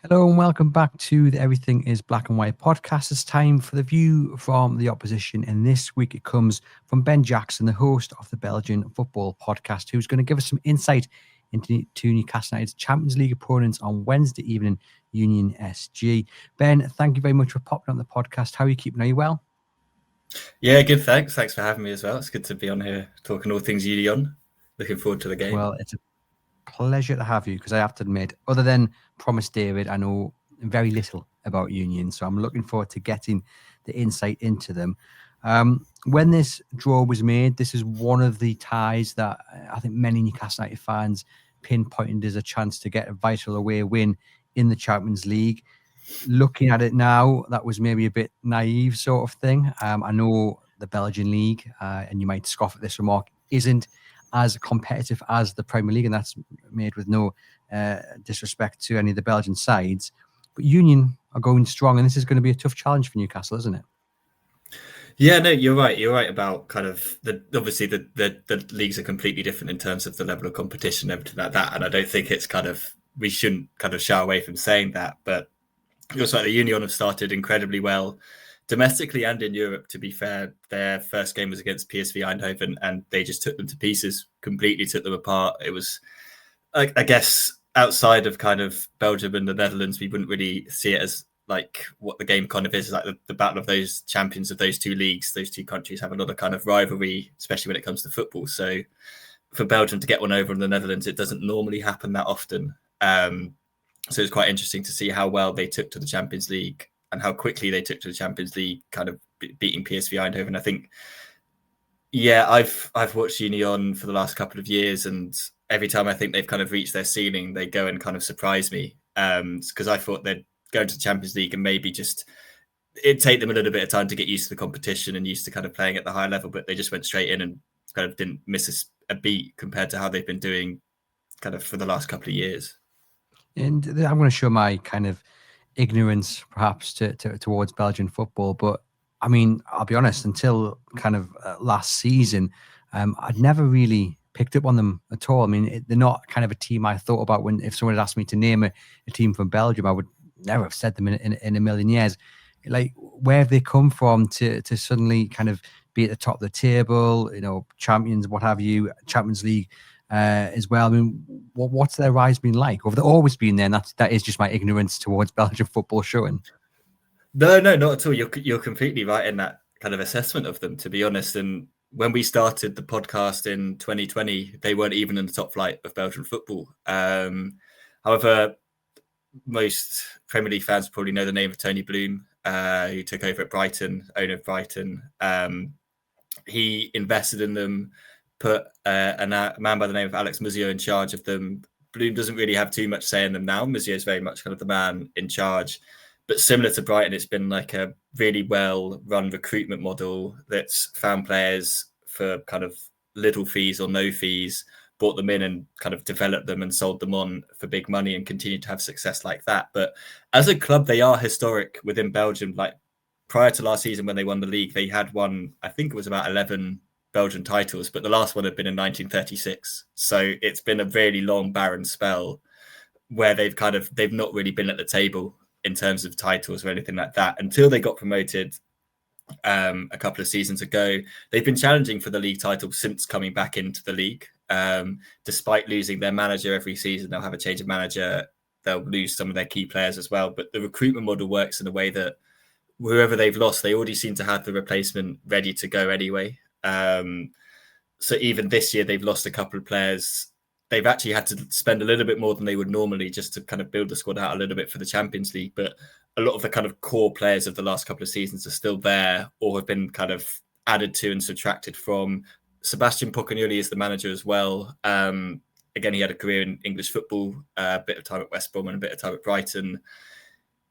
Hello and welcome back to the Everything is Black and White podcast. It's time for the view from the opposition, and this week it comes from Ben Jackson, the host of the Belgian Football Podcast, who's going to give us some insight into Newcastle United's Champions League opponents on Wednesday evening, Union SG. Ben, thank you very much for popping on the podcast. How are you keeping? Are you well? Yeah, good. Thanks for having me as well. It's good to be on here talking all things Union. Looking forward to the game. Well, it's a pleasure to have you, because I have to admit, other than Promise David, I know very little about Union, so I'm looking forward to getting the insight into them. When this draw was made, this is one of the ties that I think many Newcastle United fans pinpointed as a chance to get a vital away win in the Champions League. Looking at it now, that was maybe a bit naive sort of thing. I know the Belgian league, and you might scoff at this remark, isn't as competitive as the Premier League, and that's made with no disrespect to any of the Belgian sides. But Union are going strong, and this is going to be a tough challenge for Newcastle, isn't it? Yeah, no, you're right. You're right about kind of obviously the leagues are completely different in terms of the level of competition and everything like that. And I don't think it's we shouldn't kind of shy away from saying that. But you're right, the Union have started incredibly well domestically and in Europe. To be fair, their first game was against PSV Eindhoven, and they just took them to pieces, completely took them apart. It was, I guess, outside of kind of Belgium and the Netherlands, we wouldn't really see it as like what the game kind of is, like the battle of those champions of those two leagues. Those two countries have a lot of kind of rivalry, especially when it comes to football. So for Belgium to get one over on the Netherlands, it doesn't normally happen that often. So it's quite interesting to see how well they took to the Champions League and how quickly they took to the Champions League, kind of beating PSV Eindhoven. I think, yeah, I've watched Union for the last couple of years, and every time I think they've kind of reached their ceiling, they go and kind of surprise me. Because I thought they'd go to the Champions League and maybe just it'd take them a little bit of time to get used to the competition and used to kind of playing at the high level, but they just went straight in and kind of didn't miss a beat compared to how they've been doing kind of for the last couple of years. And I'm going to show my kind of ignorance perhaps towards Belgian football, but I mean, I'll be honest, until kind of last season, I'd never really picked up on them at all. I mean, they're not kind of a team I thought about if someone had asked me to name a team from Belgium. I would never have said them in a million years. Like, where have they come from to suddenly kind of be at the top of the table, champions, what have you, Champions League as well? I mean, what's their rise been like? Or have they always been there? And that is just my ignorance towards Belgian football showing. No, not at all. You're completely right in that kind of assessment of them, to be honest. And when we started the podcast in 2020, they weren't even in the top flight of Belgian football. However, most Premier League fans probably know the name of Tony Bloom, who took over at Brighton, owner of Brighton. He invested in them, put a man by the name of Alex Muzio in charge of them. Bloom doesn't really have too much say in them now. Muzio is very much kind of the man in charge. But similar to Brighton, it's been like a really well-run recruitment model that's found players for kind of little fees or no fees, brought them in and kind of developed them and sold them on for big money and continued to have success like that. But as a club, they are historic within Belgium. Like prior to last season when they won the league, they had won, I think it was about 11 Belgian titles, but the last one had been in 1936. So it's been a really long, barren spell where they've not really been at the table in terms of titles or anything like that until they got promoted a couple of seasons ago. They've been challenging for the league title since coming back into the league. Despite losing their manager every season, they'll have a change of manager. They'll lose some of their key players as well. But the recruitment model works in a way that whoever they've lost, they already seem to have the replacement ready to go anyway. So even this year, they've lost a couple of players. They've actually had to spend a little bit more than they would normally just to kind of build the squad out a little bit for the Champions League. But a lot of the kind of core players of the last couple of seasons are still there or have been kind of added to and subtracted from. Sebastian Pocagnoli is the manager as well. Again, he had a career in English football, a bit of time at West Brom and a bit of time at Brighton.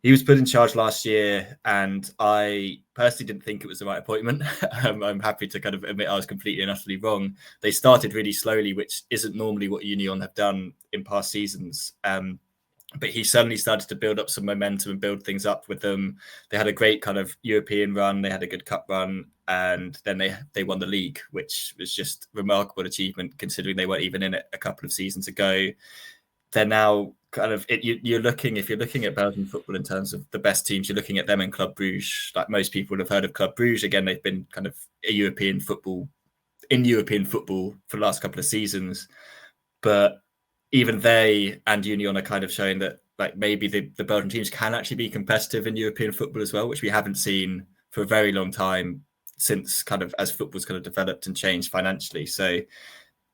He was put in charge last year, and I personally didn't think it was the right appointment. I'm happy to kind of admit I was completely and utterly wrong. They started really slowly, which isn't normally what Union have done in past seasons. But he suddenly started to build up some momentum and build things up with them. They had a great kind of European run. They had a good cup run, and then they won the league, which was just a remarkable achievement considering they weren't even in it a couple of seasons ago. they're now kind of you're looking, if you're looking at Belgian football in terms of the best teams, you're looking at them in Club Brugge. Like most people would have heard of Club Brugge. Again, they've been kind of European football for the last couple of seasons, but even they and Union are kind of showing that like maybe the Belgian teams can actually be competitive in European football as well, which we haven't seen for a very long time since kind of as football's kind of developed and changed financially. So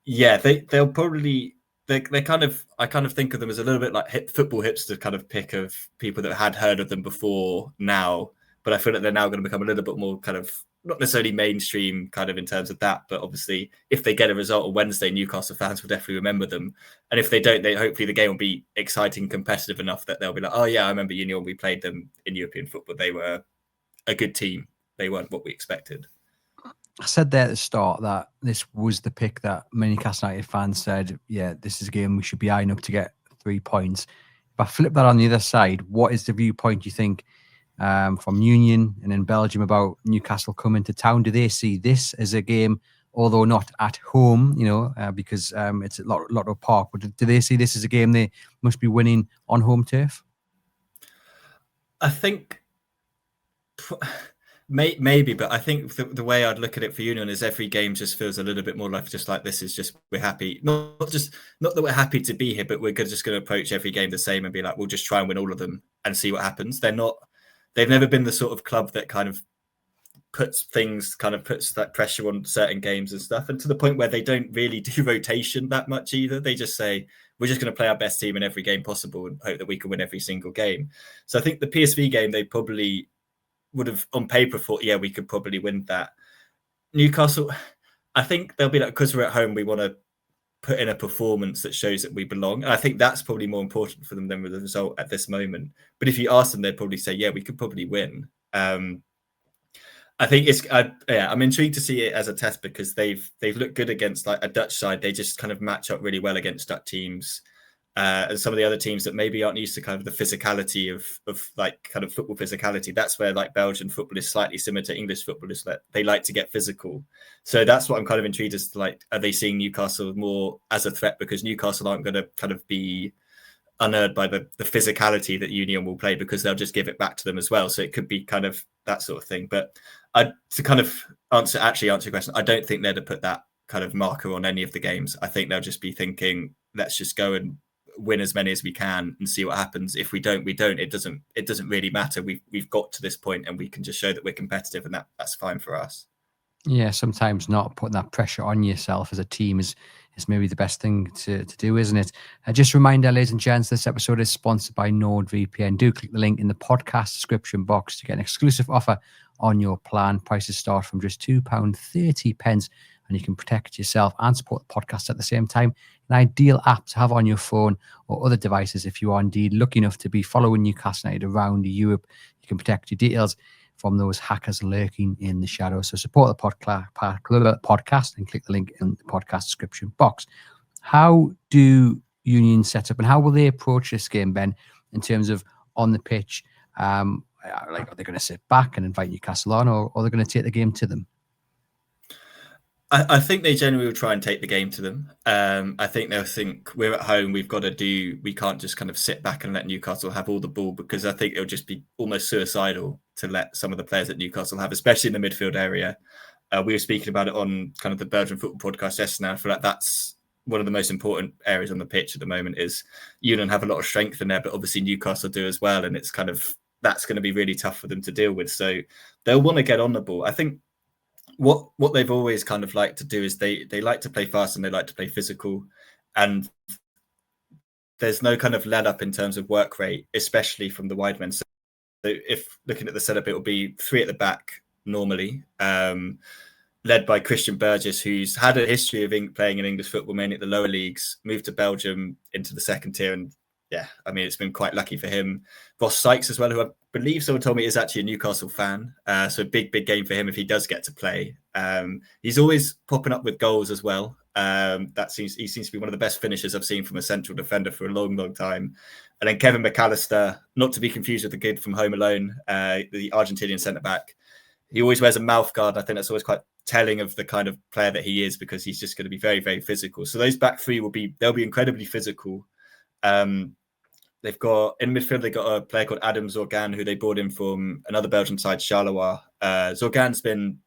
yeah, they'll probably I kind of think of them as a little bit like football hipster kind of pick of people that had heard of them before now, but I feel like they're now going to become a little bit more kind of not necessarily mainstream kind of in terms of that, but obviously if they get a result on Wednesday, Newcastle fans will definitely remember them. And if they don't, they hopefully the game will be exciting, competitive enough that they'll be like, oh yeah, I remember Union, we played them in European football. They were a good team. They weren't what we expected. I said there at the start that this was the pick that many Newcastle United fans said, yeah, this is a game we should be eyeing up to get 3 points. If I flip that on the other side, what is the viewpoint you think from Union and in Belgium about Newcastle coming to town? Do they see this as a game, although not at home, because it's at Lotto Park, but do they see this as a game they must be winning on home turf? I think maybe, but I think the way I'd look at it for Union is every game just feels a little bit more like just like this is just we're happy, not that we're happy to be here, but we're just going to approach every game the same and be like we'll just try and win all of them and see what happens. They've never been the sort of club that kind of puts that pressure on certain games and stuff, and to the point where they don't really do rotation that much either. They just say we're just going to play our best team in every game possible and hope that we can win every single game. So I think the PSV game they probably would have on paper thought, yeah, we could probably win that. Newcastle, I think they'll be like, because we're at home, we want to put in a performance that shows that we belong. And I think that's probably more important for them than the result at this moment. But if you ask them, they'd probably say, yeah, we could probably win. I think I'm intrigued to see it as a test because they've looked good against like a Dutch side. They just kind of match up really well against Dutch teams. And some of the other teams that maybe aren't used to kind of the physicality of like kind of football physicality. That's where like Belgian football is slightly similar to English football, is that they like to get physical. So that's what I'm kind of intrigued as to like, are they seeing Newcastle more as a threat because Newcastle aren't going to kind of be unerred by the physicality that Union will play because they'll just give it back to them as well. So it could be kind of that sort of thing. But to kind of answer your question, I don't think they're to put that kind of marker on any of the games. I think they'll just be thinking, let's just go and win as many as we can and see what happens. If we don't, we don't. It doesn't really matter. We've got to this point and we can just show that we're competitive, and that's fine for us. Yeah, sometimes not putting that pressure on yourself as a team is maybe the best thing to do, isn't it? Just a reminder, ladies and gents, this episode is sponsored by NordVPN. Do click the link in the podcast description box to get an exclusive offer on your plan. Prices start from just £2.30, and you can protect yourself and support the podcast at the same time. An ideal app to have on your phone or other devices if you are indeed lucky enough to be following Newcastle United around Europe. You can protect your details from those hackers lurking in the shadows. So support the podcast and click the link in the podcast description box. How do Union set up and how will they approach this game, Ben, in terms of on the pitch? Are they going to sit back and invite Newcastle on, or are they going to take the game to them? I think they generally will try and take the game to them. I think they'll think we're at home. We can't just kind of sit back and let Newcastle have all the ball, because I think it'll just be almost suicidal to let some of the players that Newcastle have, especially in the midfield area. We were speaking about it on kind of the Belgian Football Podcast yesterday. I feel like that's one of the most important areas on the pitch at the moment. Is Union have a lot of strength in there, but obviously Newcastle do as well. And it's kind of, that's going to be really tough for them to deal with. So they'll want to get on the ball. I think what they've always kind of like to do is they like to play fast and they like to play physical, and there's no kind of let up in terms of work rate, especially from the wide men. So if looking at the setup, it will be 3 at the back normally, led by Christian Burgess, who's had a history of playing in English football, mainly at the lower leagues, moved to Belgium into the second tier, and yeah, I mean, it's been quite lucky for him. Ross Sykes as well, who I believe someone told me is actually a Newcastle fan. So a big game for him if he does get to play. He's always popping up with goals as well. He seems to be one of the best finishers I've seen from a central defender for a long time. And then Kevin McAllister, not to be confused with the kid from Home Alone, the Argentinian centre-back. He always wears a mouth guard. I think that's always quite telling of the kind of player that he is, because he's just going to be very, very physical. So those back 3 they'll be incredibly physical. They've got in midfield, they've got a player called Adam Zorgan, who they brought in from another Belgian side, Charleroi. Zorgan's been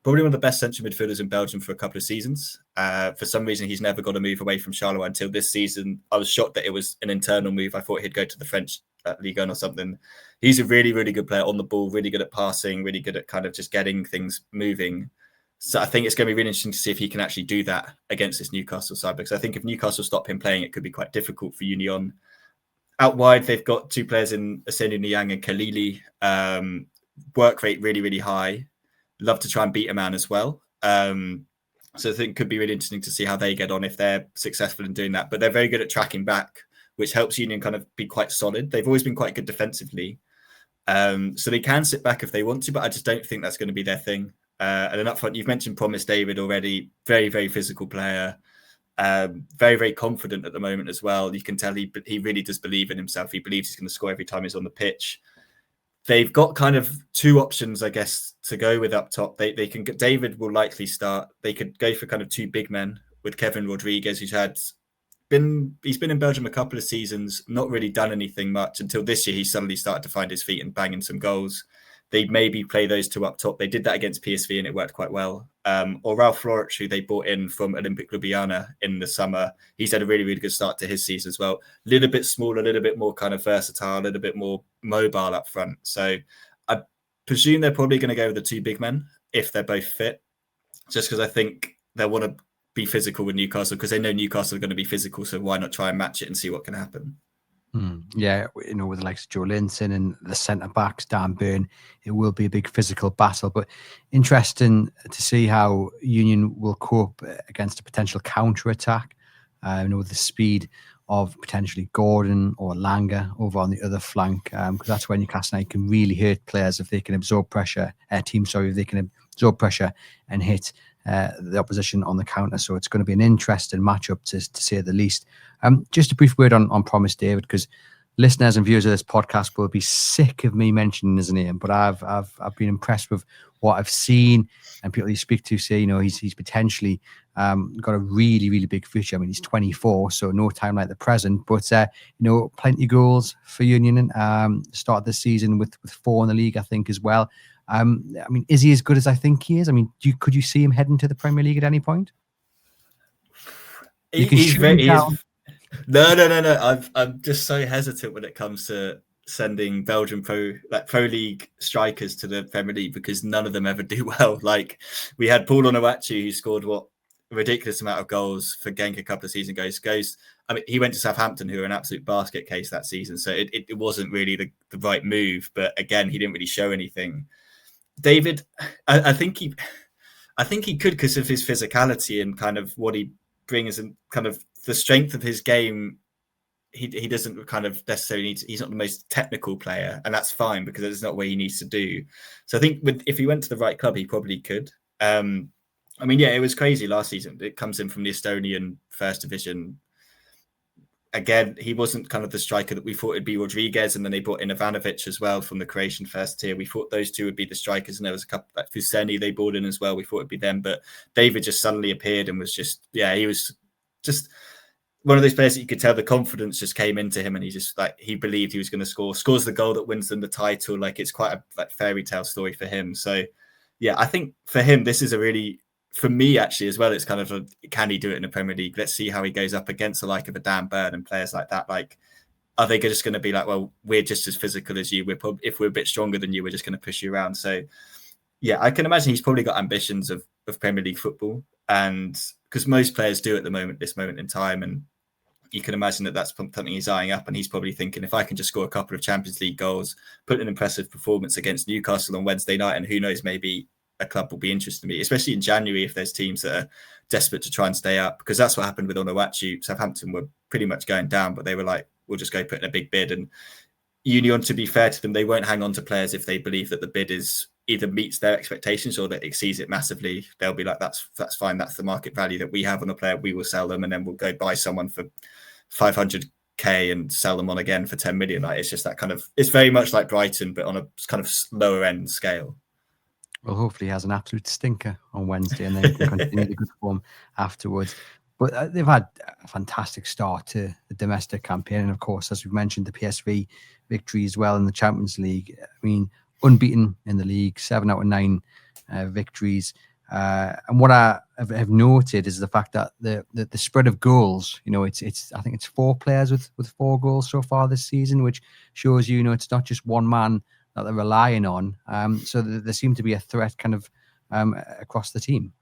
probably one of the best central midfielders in Belgium for a couple of seasons. For some reason, he's never got a move away from Charleroi until this season. I was shocked that it was an internal move. I thought he'd go to the French Ligue 1 or something. He's a really, really good player on the ball, really good at passing, really good at kind of just getting things moving. So I think it's going to be really interesting to see if he can actually do that against this Newcastle side, because I think if Newcastle stop him playing, it could be quite difficult for Union. Out wide, they've got two players in Asenu Niang and Khalili. Work rate really, really high. Love to try and beat a man as well. So I think it could be really interesting to see how they get on if they're successful in doing that. But they're very good at tracking back, which helps Union kind of be quite solid. They've always been quite good defensively. So they can sit back if they want to, but I just don't think that's going to be their thing. And then up front, you've mentioned Promise David already. Very, very physical player. Very, very confident at the moment as well. You can tell he really does believe in himself. He believes he's going to score every time he's on the pitch. They've got kind of two options, I guess, to go with up top. They can get, David will likely start. They could go for kind of two big men with Kevin Rodriguez, he's been in Belgium a couple of seasons, not really done anything much until this year. He suddenly started to find his feet and banging some goals. They maybe play those two up top. They did that against PSV and it worked quite well. Or Ralph Florich, who they bought in from Olympic Ljubljana in the summer. He's had a really, really good start to his season as well. A little bit smaller, a little bit more kind of versatile, a little bit more mobile up front. So I presume they're probably going to go with the two big men if they're both fit, just because I think they'll want to be physical with Newcastle because they know Newcastle are going to be physical. So why not try and match it and see what can happen? Yeah, with the likes of Joe Linton and the centre backs, Dan Burn, it will be a big physical battle. But interesting to see how Union will cope against a potential counter attack. With the speed of potentially Gordon or Langer over on the other flank, because that's when Newcastle United can really hurt players if they can absorb pressure. If they can absorb pressure and hit the opposition on the counter. So it's going to be an interesting matchup to say the least. Just a brief word on Promise David, because listeners and viewers of this podcast will be sick of me mentioning his name, but I've been impressed with what I've seen, and people you speak to say, he's potentially got a really, really big future. I mean, he's 24, so no time like the present, but plenty of goals for Union. Started this season with 4 in the league, I think, as well. I mean, is he as good as I think he is? I mean, could you see him heading to the Premier League at any point? No. I'm just so hesitant when it comes to sending Belgian Pro League strikers to the Premier League because none of them ever do well. Like we had Paul Onuachu, who scored a ridiculous amount of goals for Genk a couple of seasons ago. I mean, he went to Southampton, who were an absolute basket case that season. So it wasn't really the right move. But again, he didn't really show anything. David, I think he could because of his physicality and kind of what he brings and kind of the strength of his game. He doesn't kind of necessarily need to, he's not the most technical player, and that's fine because it's not what he needs to do. So I think if he went to the right club, he probably could. I mean, yeah, it was crazy last season. It comes in from the Estonian First Division. Again, he wasn't kind of the striker that we thought it'd be Rodriguez, and then they brought in Ivanovic as well from the Croatian first tier. We thought those two would be the strikers, and there was a couple like Fuseni they brought in as well. We thought it'd be them, but David just suddenly appeared and was just, he was just one of those players that you could tell the confidence just came into him, and he believed he was going to scores the goal that wins them the title. Like it's quite a fairy tale story for him. So yeah, I think for him, this is for me, actually, as well, it's kind of can he do it in the Premier League? Let's see how he goes up against the like of a Dan Burn and players like that. Like, are they just going to be like, well, we're just as physical as you. If we're a bit stronger than you, we're just going to push you around. So, yeah, I can imagine he's probably got ambitions of Premier League football, and because most players do at this moment in time, and you can imagine that that's something he's eyeing up, and he's probably thinking, if I can just score a couple of Champions League goals, put an impressive performance against Newcastle on Wednesday night, and who knows, maybe a club will be interested in me, especially in January if there's teams that are desperate to try and stay up, because that's what happened with Onuachu. Southampton were pretty much going down, but they were like, we'll just go put in a big bid. And Union, to be fair to them, they won't hang on to players if they believe that the bid is either meets their expectations or that exceeds it massively. They'll be like, that's fine. That's the market value that we have on a player. We will sell them, and then we'll go buy someone for 500k and sell them on again for 10 million. Like, it's just that kind of, it's very much like Brighton, but on a kind of lower end scale. Well, hopefully he has an absolute stinker on Wednesday and then he can continue the good form afterwards. But they've had a fantastic start to the domestic campaign. And of course, as we've mentioned, the PSV victory as well in the Champions League. I mean, unbeaten in the league, 7 out of 9 victories. And what I have noted is the fact that the spread of goals, it's I think it's 4 players with 4 goals so far this season, which shows it's not just one man that they're relying on. So there seemed to be a threat kind of across the team.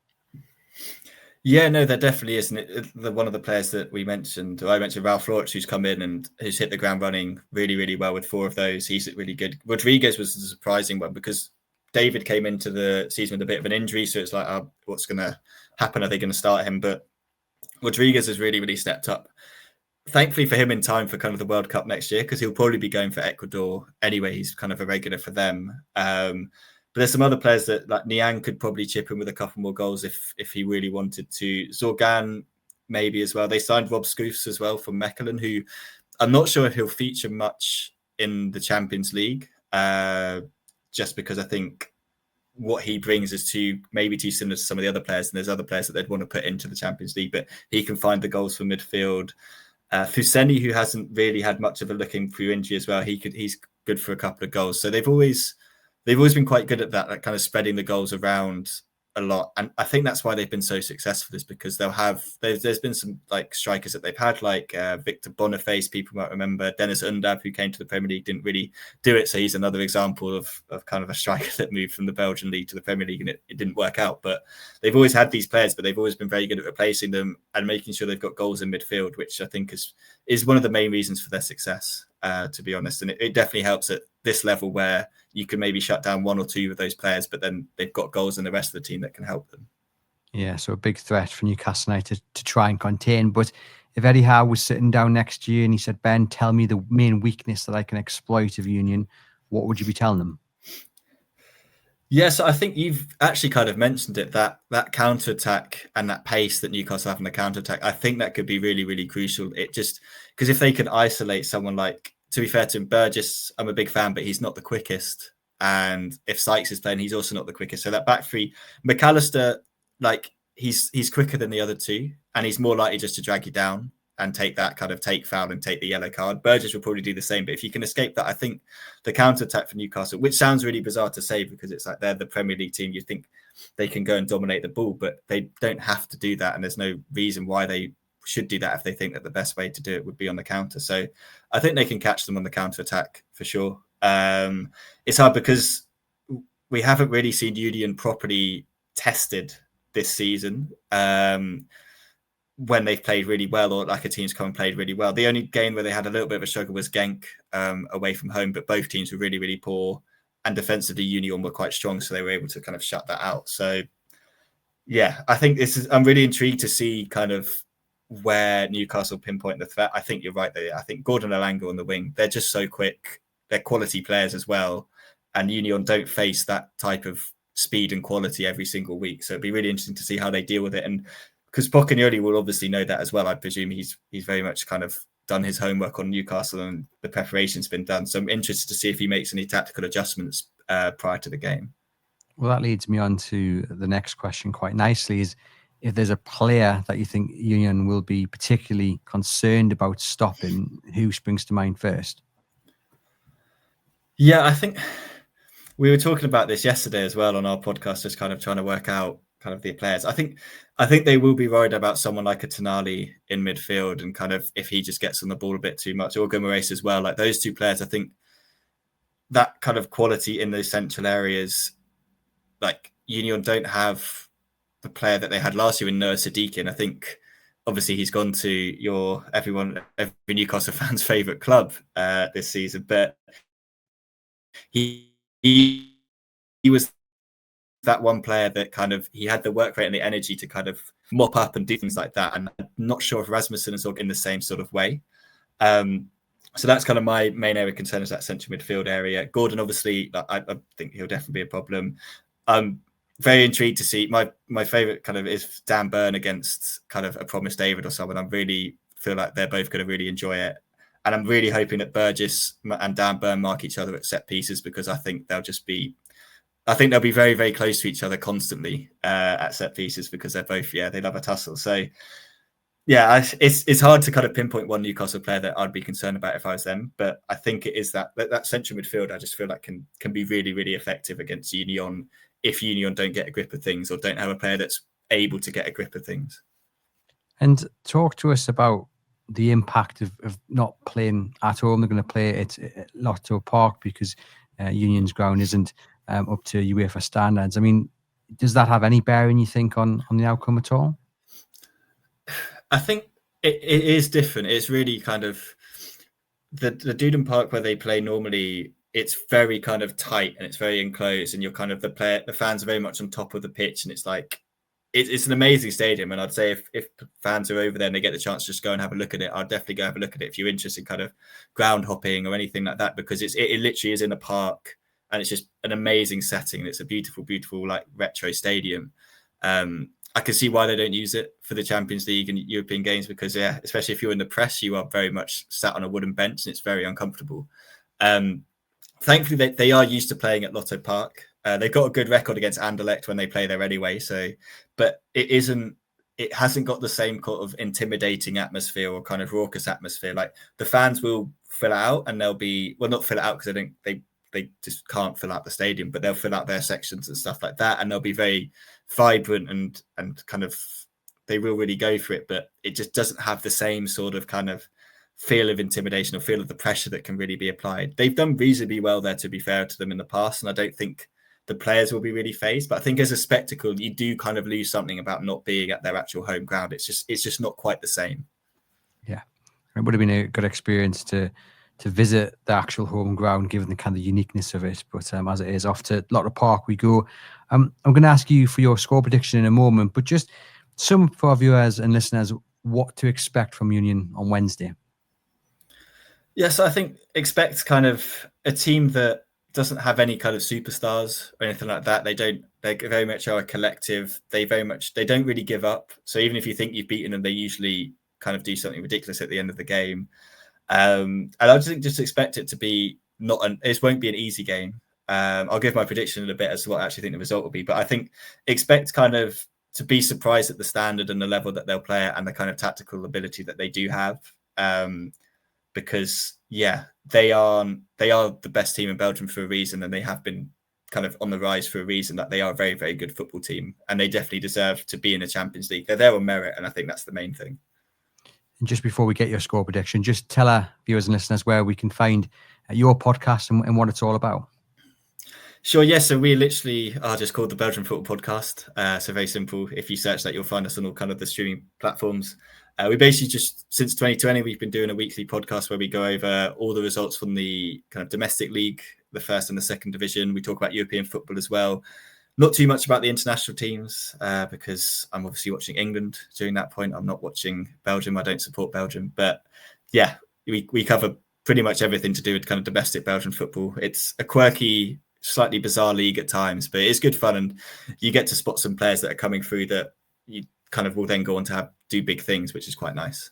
Yeah, no, there definitely is. And one of the players that I mentioned, Ralph Lauritz, who's come in and who's hit the ground running really, really well with 4 of those. He's really good. Rodriguez was the surprising one because David came into the season with a bit of an injury. So it's like, what's going to happen? Are they going to start him? But Rodriguez has really, really stepped up. Thankfully for him in time for kind of the World Cup next year, because he'll probably be going for Ecuador anyway. He's kind of a regular for them. But there's some other players that like Niang could probably chip in with a couple more goals if he really wanted to. Zorgan maybe as well. They signed Rob Scoofs as well from Mechelen, who I'm not sure if he'll feature much in the Champions League, just because I think what he brings is maybe too similar to some of the other players, and there's other players that they'd want to put into the Champions League, but he can find the goals from midfield. Fuseni, who hasn't really had much of a looking through injury as well, he's good for a couple of goals. So they've always been quite good at that, like kind of spreading the goals around a lot. And I think that's why they've been so successful, is because there's been some like strikers that they've had, like Victor Boniface, people might remember. Dennis Undav, who came to the Premier League, didn't really do it. So he's another example of kind of a striker that moved from the Belgian league to the Premier League and it didn't work out. But they've always had these players, but they've always been very good at replacing them and making sure they've got goals in midfield, which I think is one of the main reasons for their success, to be honest. And it definitely helps at this level where you can maybe shut down 1 or 2 of those players, but then they've got goals in the rest of the team that can help them. Yeah, so a big threat for Newcastle United to try and contain. But if Eddie Howe was sitting down next year and he said, Ben, tell me the main weakness that I can exploit of Union, what would you be telling them? Yes, I think you've actually kind of mentioned it, that counter-attack and that pace that Newcastle have in the counter-attack. I think that could be really, really crucial. It just, because if they can isolate someone like, to be fair to him, Burgess, I'm a big fan, but he's not the quickest. And if Sykes is playing, he's also not the quickest. So that back three, McAllister, like he's quicker than the other 2, and he's more likely just to drag you down and take that kind of take foul and take the yellow card. Burgess will probably do the same, but if you can escape that, I think the counter-attack for Newcastle, which sounds really bizarre to say because it's like they're the Premier League team, you think they can go and dominate the ball, but they don't have to do that, and there's no reason why they should do that if they think that the best way to do it would be on the counter. So I think they can catch them on the counter-attack for sure. It's hard because we haven't really seen Union properly tested this season when they've played really well, or like a team's come and played really well. The only game where they had a little bit of a struggle was Genk away from home, but both teams were really, really poor, and defensively Union were quite strong, so they were able to kind of shut that out. So yeah, I think I'm really intrigued to see kind of where Newcastle pinpoint the threat. I think you're right there. I think Gordon Alanga on the wing, they're just so quick. They're quality players as well. And Union don't face that type of speed and quality every single week. So it'd be really interesting to see how they deal with it. And because Pocagnoli will obviously know that as well. I presume he's very much kind of done his homework on Newcastle and the preparation's been done. So I'm interested to see if he makes any tactical adjustments prior to the game. Well, that leads me on to the next question quite nicely, is if there's a player that you think Union will be particularly concerned about stopping, who springs to mind first? Yeah, I think we were talking about this yesterday as well on our podcast, just kind of trying to work out kind of the players. I think they will be worried about someone like a Tonali in midfield, and kind of if he just gets on the ball a bit too much, or Guimaraes as well. Like those 2 players, I think that kind of quality in those central areas, like Union don't have the player that they had last year in Noah Siddiqui. And I think obviously he's gone to every Newcastle fan's favourite club this season, but he was that one player that kind of, he had the work rate and the energy to kind of mop up and do things like that. And I'm not sure if Rasmussen is in the same sort of way. So that's kind of my main area of concern, is that central midfield area. Gordon, obviously, I think he'll definitely be a problem. Very intrigued to see, my favourite kind of is Dan Burn against kind of a Promise David or someone. I really feel like they're both going to really enjoy it. And I'm really hoping that Burgess and Dan Burn mark each other at set pieces, because I think they'll be very, very close to each other constantly at set pieces, because they're both, they love a tussle. So Yeah, it's hard to kind of pinpoint one Newcastle player that I'd be concerned about if I was them, but I think it is that central midfield. I just feel like can be really, really effective against Union if Union don't get a grip of things or don't have a player that's able to get a grip of things. And talk to us about the impact of not playing at home. They're going to play at Lotto Park because Union's ground isn't up to UEFA standards. I mean, does that have any bearing, you think, on the outcome at all? I think it is different. It's really kind of the Duden Park where they play normally. It's very kind of tight and it's very enclosed, and you're kind of the fans are very much on top of the pitch, and it's like it's an amazing stadium. And I'd say if fans are over there and they get the chance to just go and have a look at it, I'd definitely go have a look at it if you're interested in kind of ground hopping or anything like that, because it literally is in a park and it's just an amazing setting. And it's a beautiful, beautiful like retro stadium. I can see why they don't use it for the Champions League and European games because, yeah, especially if you're in the press, you are very much sat on a wooden bench and it's very uncomfortable. Thankfully, they are used to playing at Lotto Park. They've got a good record against Anderlecht when they play there anyway. But it hasn't got the same sort of intimidating atmosphere or kind of raucous atmosphere. Like the fans will fill out and they'll be, well, not fill it out because they just can't fill out the stadium, but they'll fill out their sections and stuff like that. And they'll be very vibrant and kind of, they will really go for it, but it just doesn't have the same sort of kind of feel of intimidation or feel of the pressure that can really be applied. They've done reasonably well there, to be fair to them in the past. And I don't think the players will be really phased, but I think as a spectacle, you do kind of lose something about not being at their actual home ground. It's just not quite the same. Yeah. It would have been a good experience to visit the actual home ground, given the kind of uniqueness of it. But as it is, off to Lotto Park we go. I'm going to ask you for your score prediction in a moment, but just some for our viewers and listeners, what to expect from Union on Wednesday. Yes, I think expect kind of a team that doesn't have any kind of superstars or anything like that. They very much are a collective. They don't really give up. So even if you think you've beaten them, they usually kind of do something ridiculous at the end of the game. And I just expect it to be it won't be an easy game. I'll give my prediction in a bit as to what I actually think the result will be, but I think expect kind of to be surprised at the standard and the level that they'll play at and the kind of tactical ability that they do have. Because they are the best team in Belgium for a reason, and they have been kind of on the rise for a reason, that they are a very, very good football team, and they definitely deserve to be in the Champions League. They're there on merit, and I think that's the main thing. And just before we get your score prediction, just tell our viewers and listeners where we can find your podcast and what it's all about. Sure, yes. So we literally are just called the Belgian Football Podcast. So very simple. If you search that, you'll find us on all kind of the streaming platforms. We basically just, since 2020, we've been doing a weekly podcast where we go over all the results from the kind of domestic league, the first and the second division. We talk about European football as well. Not too much about the international teams because I'm obviously watching England during that point. I'm not watching Belgium. I don't support Belgium. But yeah, we cover pretty much everything to do with kind of domestic Belgian football. It's a quirky, slightly bizarre league at times, but it's good fun. And you get to spot some players that are coming through that you kind of will then go on to do big things, which is quite nice.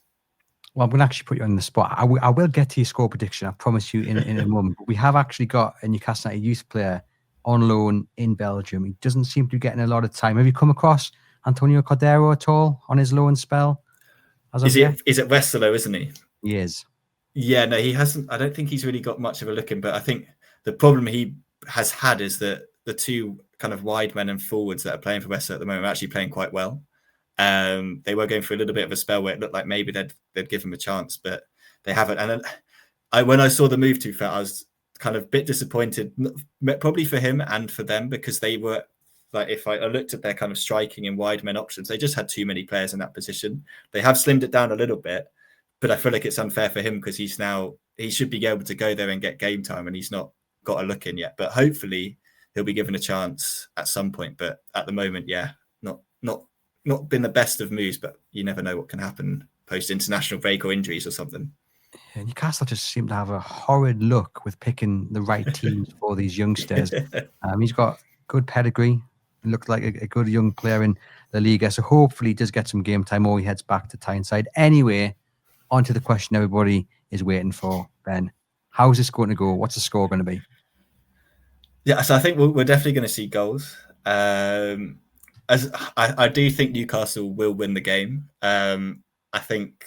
Well, I'm going to actually put you on the spot. I will get to your score prediction. I promise you in a moment. But we have actually got a Newcastle United youth player on loan in Belgium. He doesn't seem to be getting a lot of time. Have you come across Antonio Cordero at all on his loan spell? He's at Westerlo, isn't he? He is. Yeah, no, he hasn't. I don't think he's really got much of a look in, but I think the problem he has had is that the two kind of wide men and forwards that are playing for Westerlo at the moment are actually playing quite well. They were going through a little bit of a spell where it looked like maybe they'd give him a chance, but they haven't. And then when I saw the move to I was kind of a bit disappointed, probably for him and for them, because they were like, if I looked at their kind of striking and wide men options, they just had too many players in that position. They have slimmed it down a little bit, but I feel like it's unfair for him because he should be able to go there and get game time, and he's not got a look in yet. But hopefully he'll be given a chance at some point. But at the moment, not been the best of moves, but you never know what can happen post international break or injuries or something. Yeah, Newcastle just seem to have a horrid luck with picking the right teams for these youngsters. He's got good pedigree. He looked like a good young player in the Liga, so hopefully he does get some game time or he heads back to Tyneside. Anyway, on to the question everybody is waiting for, Ben. How's this going to go? What's the score going to be? Yeah, so I think we're definitely going to see goals. As I do think Newcastle will win the game. I think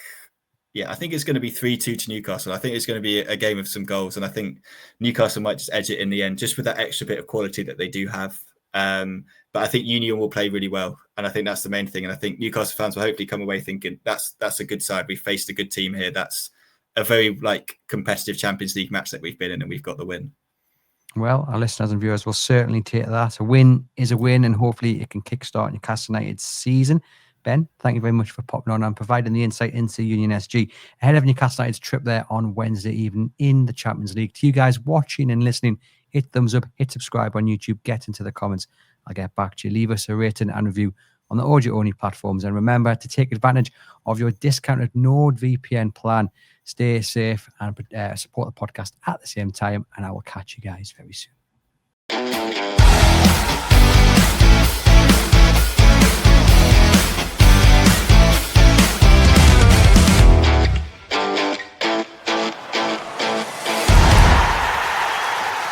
it's going to be 3-2 to Newcastle. I think it's going to be a game of some goals, and I think Newcastle might just edge it in the end, just with that extra bit of quality that they do have. But I think Union will play really well, and I think that's the main thing. And I think Newcastle fans will hopefully come away thinking that's a good side. We faced a good team here. That's a very competitive Champions League match that we've been in, and we've got the win. Well, our listeners and viewers will certainly take that. A win is a win, and hopefully it can kickstart Newcastle United's season. Ben, thank you very much for popping on and providing the insight into Union SG ahead of Newcastle United's trip there on Wednesday evening in the Champions League. To you guys watching and listening, hit thumbs up, hit subscribe on YouTube, get into the comments. I'll get back to you. Leave us a rating and review on the audio-only platforms. And remember to take advantage of your discounted NordVPN plan. Stay safe and support the podcast at the same time. And I will catch you guys very soon.